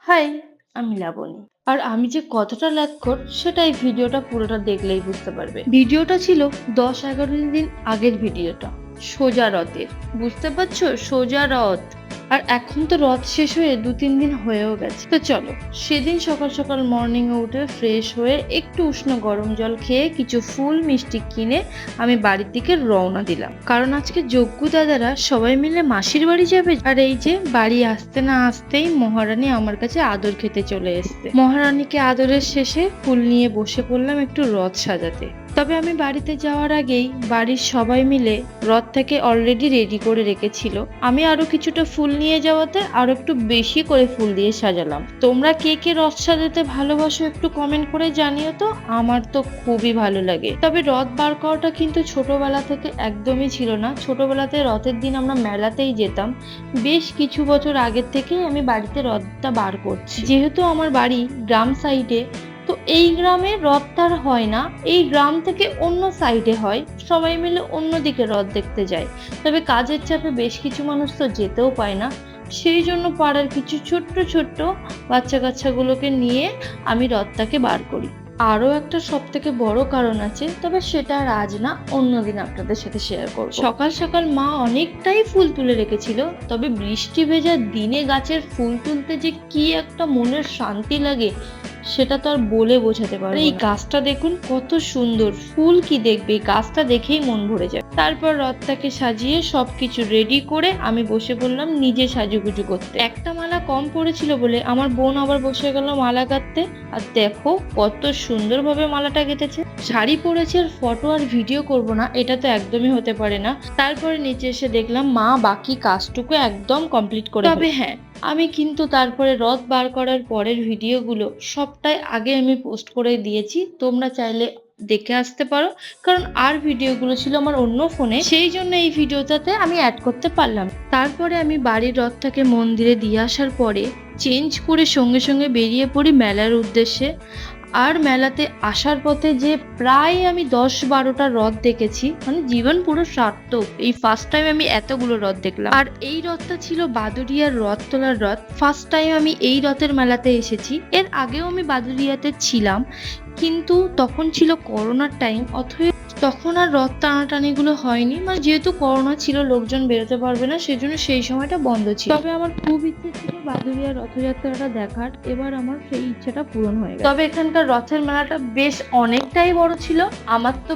High, আমি লাবণী। আর আমি যে কতটা ল্যাটখোর সেটা এই ভিডিওটা পুরোটা দেখলেই বুঝতে পারবে। ভিডিওটা ছিল 10-11 দিন আগের ভিডিওটা, সোজা রথের। বুঝতে পারছো? সোজা রথ। আর এখন তো রথ শেষ হয়ে 2-3 দিন হয়েও গেছে। তো চলো, সেদিন সকাল সকাল মর্নিং এ উঠে ফ্রেশ হয়ে একটু উষ্ণ গরম জল খেয়ে কিছু ফুল মিষ্টি কিনে আমি বাড়ির দিকে রওনা দিলাম। কারণ আজকে যজ্ঞ দাদারা সবাই মিলে মাসির বাড়ি যাবে। আর এই যে বাড়ি আসতে না আসতেই মহারানী আমার কাছে আদর খেতে চলে এসেছে। মহারানীকে আদরের শেষে ফুল নিয়ে বসে পড়লাম একটু রথ সাজাতে। তবে আমি বাড়িতে যাওয়ার আগেই বাড়ির সবাই মিলে রথটাকে অলরেডি রেডি করে রেখেছিল। আমি আরো কিছুটা ফুল নিয়ে যাওয়াতে আরো একটু বেশি করে ফুল দিয়ে সাজালাম। তোমরা কে কে রথ সাজাতে ভালোবাসো একটু কমেন্ট করে জানিও তো। আমার তো খুবই ভালো লাগে। তবে রথ বার করাটা কিন্তু ছোটবেলা থেকে একদমই ছিল না। ছোটবেলাতে রথের দিন আমরা মেলাতেই যেতাম। বেশ কিছু বছর আগের থেকেই আমি বাড়িতে রথটা বার করছি। যেহেতু আমার বাড়ি গ্রাম সাইডে, তো এই গ্রামে রথটা আর হয় না, এই গ্রাম থেকে অন্য সাইডে হয়। সবাই মিলে অন্যদিকে রথ দেখতে যায়। তবে কাজের চাপে বেশ কিছু মানুষ তো যেতেও পায় না। সেই জন্য পাড়ার কিছু ছোট্ট ছোট্ট বাচ্চা কাচ্চাগুলোকে নিয়ে আমি রথটাকে বার করি। আরো একটা সব থেকে বড় কারণ আছে, তবে সেটা আর আজ না, অন্যদিন আপনাদের সাথে শেয়ার করব। সকাল সকাল মা অনেকটাই ফুল তুলে রেখেছিল। তবে বৃষ্টি ভেজা দিনে গাছের ফুল তুলতে যে কি একটা মনের শান্তি লাগে সেটা তো আর বলে বোঝাতে পারবো না। এই গাছটা দেখুন কত সুন্দর, ফুল কি দেখবে, গাছটা দেখেই মন ভরে যায়। তারপর রথটাকে সাজিয়ে সবকিছু রেডি করে আমি বসে পড়লাম নিজে সাজুগুজু করতে। একটা মালা কম পড়েছিল বলে আমার বোন আবার বসে গেল মালা গাঁথতে। আর দেখো কত সুন্দরভাবে মালাটা গেঁথেছে। শাড়ি পরেছে আর ফটো আর ভিডিও করব না, এটা তো একদমই হতে পারে না। তারপরে নিচে এসে দেখলাম মা বাকি কাজটুকু একদম কমপ্লিট করে। তবে হ্যাঁ, আমি কিন্তু তারপরে রথ বার করার পরের ভিডিওগুলো সবটাই আগে আমি পোস্ট করে দিয়েছি। তোমরা চাইলে দেখে আসতে পারো, কারণ আর ভিডিওগুলো ছিল আমার অন্য ফোনে, সেই জন্য এই ভিডিওটাতে আমি অ্যাড করতে পারলাম। তারপরে আমি বাড়ির রথটাকে মন্দিরে দিয়ে আসার পরে চেঞ্জ করে সঙ্গে সঙ্গে বেরিয়ে পড়ি মেলার উদ্দেশ্যে। আর মেলাতে আসার পথে যে প্রায় আমি 10-12টা রথ দেখেছি, মানে জীবন পুরো সার্থক। এই ফার্স্ট টাইম আমি এতগুলো রথ দেখলাম। আর এই রথটা ছিল বাদুড়িয়ার রথ তোলার রথ। ফার্স্ট টাইম আমি এই রথের মেলাতে এসেছি। এর আগেও আমি বাদুড়িয়াতে ছিলাম, কিন্তু তখন ছিল করোনার টাইম, অথবা তখন আর রথ টানাটানিগুলো হয়নি। মানে যেহেতু করোনা ছিল, লোকজন বেরোতে পারবে না, সেজন্য সেই সময়টা বন্ধ ছিল। তবে আমার খুব ইচ্ছে ছিল বাদুড়িয়ার রথযাত্রাটা দেখার। এবার আমার সেই ইচ্ছাটা পূরণ হয়ে গেছে। তবে এখানকার রথের মেলাটা বেশ অনেকটাই বড় ছিল। আমার তো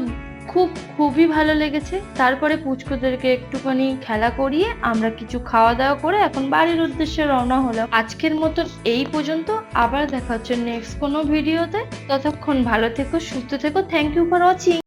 খুবই ভালো লেগেছে। তারপরে পুচকুদেরকে একটুখানি খেলা করিয়ে আমরা কিছু খাওয়া দাওয়া করে এখন বাড়ির উদ্দেশ্যে রওনা হলাম। আজকের মতন এই পর্যন্ত। আবার দেখা হচ্ছে নেক্সট কোনো ভিডিওতে। ততক্ষণ ভালো থেকো, সুস্থ থেকো। Thank you for watching.